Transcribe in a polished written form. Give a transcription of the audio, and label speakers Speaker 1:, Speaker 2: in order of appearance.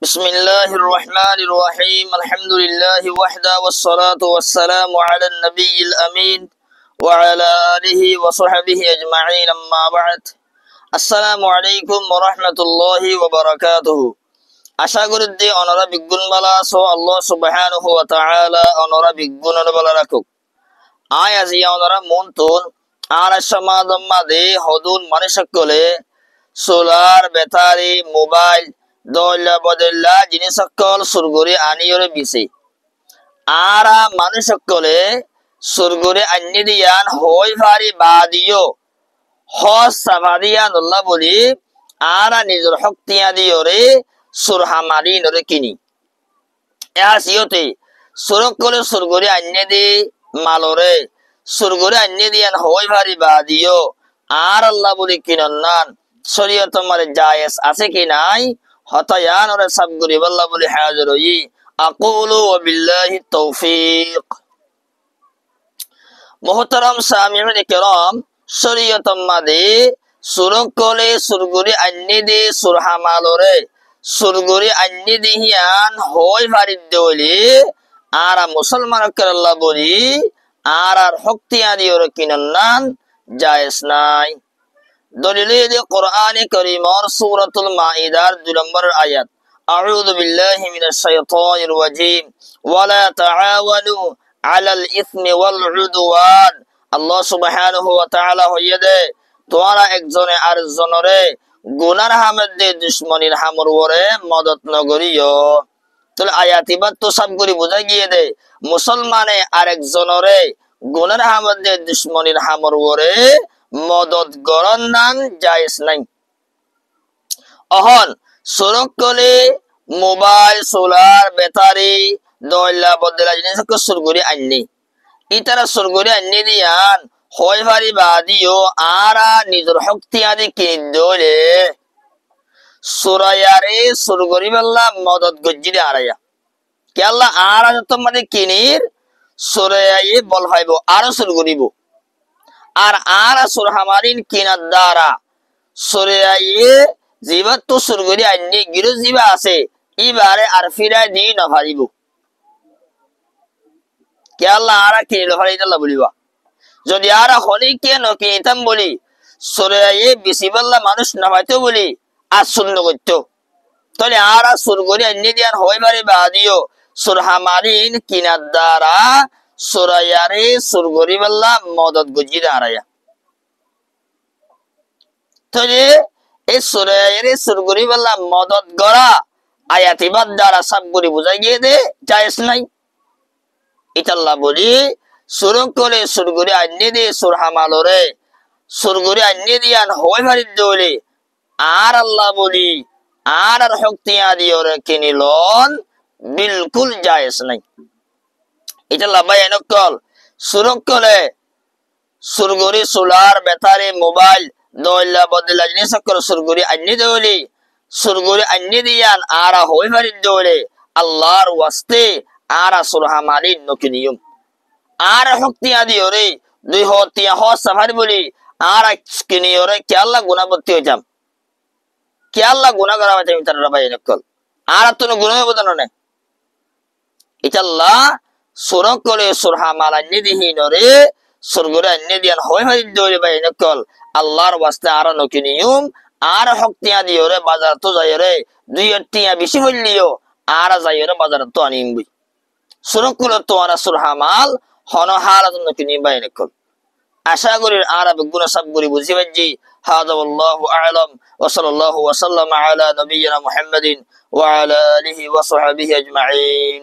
Speaker 1: بسم الله الرحمن الرحيم الحمد لله وحده والصلاة والسلام على النبي الأمين وعلى آله وصحبه أجمعين أما بعد السلام عليكم ورحمة الله وبركاته আশা করি যে অনরা বিজ্ঞান বালা সো আল্লাহ সুবহানাহু ওয়া তাআলা অনরা বিজ্ঞান বালা রাখুক আয় আজি অনরা মনতুন আর সমাদম মাদে হদুন মানুষকলে সোলার ব্যাটারি মোবাইল দৌলা বদল্লা জিনিস সকল সুরগুরি আনিয়রে বিছে আরা মানুষ সকলে সুরগুরি আনি দিয়ান হই ভারি বাদিও হস সাবাদিয়ান আল্লাহ বলি আরা নিজের শক্তিয়া দিয়রে সুরহামারি নরে কিনি এসিয়তে সুরকলে সুরগুরি আনি দি মালরে সুরগুরি আনি দিয়ান হই ভারি বাদিও আর আল্লাহ বলি কিনন্নান শরীয়ত মারে জায়েজ আছে কি নাই হতায়ান ওরে সাবগুরি আল্লাহ বলি হাজির হই আকুলু ওয়া বিল্লাহি তৌফিক মুহতারাম সামিউন ইকরাম শরীয়ত মাদে সুরকলে সুরগুরি আন্নি দে সুরহামালরে সুরগুরি আন্নি দিহিয়ান হই ভারিদ দেওলি আরা মুসলমান আল্লাহ বলি আর শক্তি আদি ওরে কিনন্নান জায়েজ নাই দলিলে দে কোরআনে কারীমের সূরাতুল মাইদার 2 নম্বর আয়াত আউযু বিল্লাহি মিনাশ শাইতানির রাজীম ওয়ালা তাআওয়ানু আলাল ইসমি ওয়াল উদওয়ান আল্লাহ সুবহানাহু ওয়া তাআলা হইয়াদে তোমরা একজনে আরেকজনরে গুনার মধ্যে দুশমনির হামরওরে মদত নগরিও তাহলে আয়াতিবাদ তো সব করে বোঝা গিয়ে দে মুসলমানে আরেকজনরে গুনার মধ্যে দুশমনির হামরওরে মদত গরন নান জায়েজ নাই অহন সুরকলে মোবাইল সোলার ব্যাটারি দয়লা বদলা জিনিস সুরগুরি আননি ইতারা সুরগুরি আননি দিয়ান হয় ভারি বাদিও আরা নিজের শক্তি আদি কিনদলে সুরায়ারে সুরগুরি বেল্লা মদত গজ্জি দে আরায়া কেল্লা আরা যত মানে কিনির সুরায়ে বল ভাইব আরো সুরগুরিব আর আরা সুরহামারিন কিনার দ্বারা সুরায়ে জীবাত তো সুরগুরি আননি গিরু জীবা আছে ইবারে আর ফিরাই দি না ভারিব কেল্লা আরা কিনিল ভারিদাল্লাহ বলিবা যদি আরা হলি কে নকিনিতাম বলি সুরায়ে বিসিবাল্লা মানুষ না হয়তো বলি আর শূন্য করতো তাহলে আরা সুরগুরি আননি দিয়ান হইবারে বাদিও সুরহামারিন কিনার দ্বারা সুরায়ারে সুরগুরি বাল্লা মদত গজি দাঁড়ায়া তাহলে এই সুরায়ারে সুরগুরি বাল্লা মদত গড়া আয়াতিবাদ দ্বারা সবগুলি বুঝাই গিয়ে দে জায়েজ নাই ইতাল্লাহ বলি সুরকলে সুরগুরি আন্নি দে সুরহামালরে সুরগুরি আন্নি দিয়ান হই ভারি দৌলে আর আল্লাহ বলি আর শক্তি আদি ওরে কিনিলন বিলকুল জায়েজ নাই ইতাল্লাহ ভাই এনেকল সুরকলে সুরগুরি সোলার ব্যাটারি মোবাইল দয়লা বদলা জিনিস সুরগুরি আন্নি দৌলি সুরগুরি আন্নি দিয়ান আরা হই ভারি দৌলে আল্লাহর ওয়াস্তে আরা সুরহামালি নকিনিয়ম আর শক্তি আদি ওরে দুই হতিয়া হ সাফারি বলি আর কিনি ওরে কে আল্লাহ গুণাবর্তী হয়ে যাম কে আল্লাহ গুণা করা হয়েছে আমি তার ভাই নকল আর তো গুণ হয়ে বোঝানো নেই ইতাল্লাহ সুরক করে সুরহামাল আন্নি দিহীন রে সুরগুরে আন্নি দিয়ান হয় হয় দৌড়ে ভাই নকল আল্লাহর ওয়াস্তে আর নকিনিয়ম আর শক্তি আদি ওরে বাজার তো যাই রে দুই টিয়া বেশি হইলিও আর যাই রে বাজার তো আনিমবি সুরক করে তো আর সুরহামাল হনহারাত নকিনি ভাই নকল আশা করি আর বিগুণ সব করি বুঝি বাজি হাদা আল্লাহু আ'লাম ওয়া সাল্লাল্লাহু ওয়া সাল্লামা আলা নবিয়িনা মুহাম্মাদিন ওয়া আলা আলিহি ওয়া সাহবিহি আজমাইন।